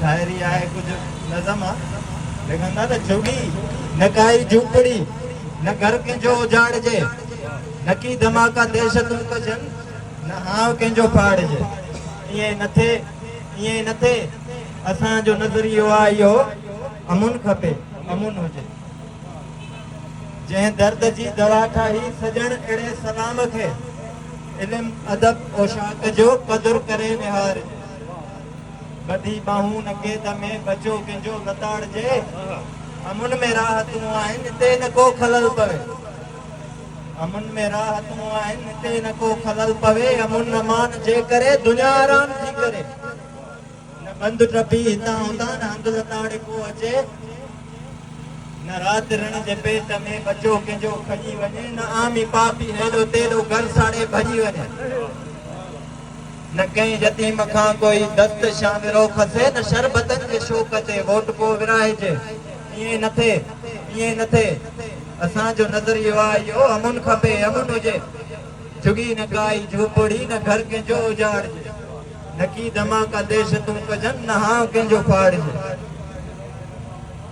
शायरी आए कुछ नज़म लेकिन ना झुगी न काई झूपड़ी न घर कंहिंजो उजाड़जे न की धमाका देश तूं कजन न हाव कंहिंजो फाड़जे। इएं न थे असांजो नज़रियो आहे इहो अमुन खपे अमुन हुजे जंहिं दर्द जी दवा ठाही सजण अहिड़े सलाम खे इल्म अदब पोशाक जो क़दुरु करे निहार बधी बाहूं न गेद में बचो कंहिंजो लताड़जे। अमुन में राहतूं आहिनि हिते न को खलल पवे अमुन में राहतूं आहिनि हिते न को खलल पवे। अमुन न मान जे करे दुनिया आराम थी करे न बंदि टपी हितां हुतां न हंधि लताड़े को अचे न राति रण जे पेट में बचो कंहिंजो खॼी वञे न आमी पापी हेॾो तेॾो घर साड़े भॼी वञे न कंहिं यतीम खां कोई दस्त शामिरो खसे न शरबतनि जे शौक़ ते वोट को विराहिजे। इएं न थे असांजो नज़रियो आहे इहो अमुन खपे अमुन हुजे झुगी न काई झूपड़ी न घर कंहिंजो उजाड़जे न की धमाका देश तूं कजन न हाव कंहिंजो फाड़जे।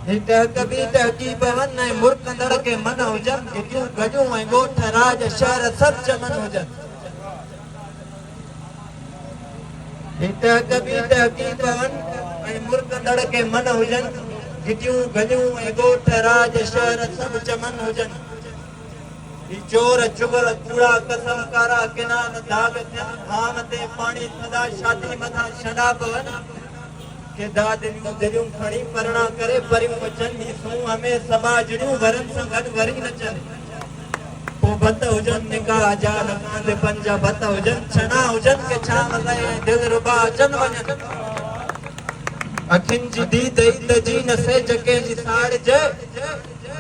टहकी पवन ऐं मुर्कंदड़ के मन हुजन गिटियूं गजूं ऐं ॻोठ राज शहर सभु चमन हुजन। टहकी पवन ऐं मुर्कंदड़ के मन हुजन गिटियूं गजूं ऐं ॻोठ राज शहर सभु चमन हुजन। चोर चुगल कूड़ा कसम कारा किना न दाग थियन धाम ते पाणी थदा शादी मथां छॾा पवन के दादियूं दिलियूं खणी परणा करे परियूं अचनि हीसूं हमें सबा जड़ियूं वरनि सां गॾु वरी नचनि पोइ भत हुजनि निकाह जा नकांद पंज भत हुजनि छना हुजनि के छा मलाए दिलि रुबा अचनि वञनि अखियुनि जी दीद ईद जी न सेज कंहिंजी साड़जे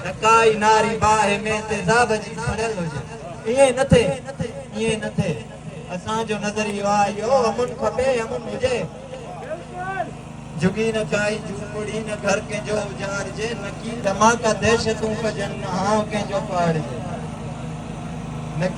न काई नारी बाहि में तेज़ाब जी छड़ियल हुजे। ईअं न थे असांजो नज़रियो आहे इहो अमुन खपे अमुन हुजे झुगी न काई झूपड़ी न घर कंहिंजो उजाड़जे न की धमाका देश तूं कजन न हाव कंहिंजो फाड़जे।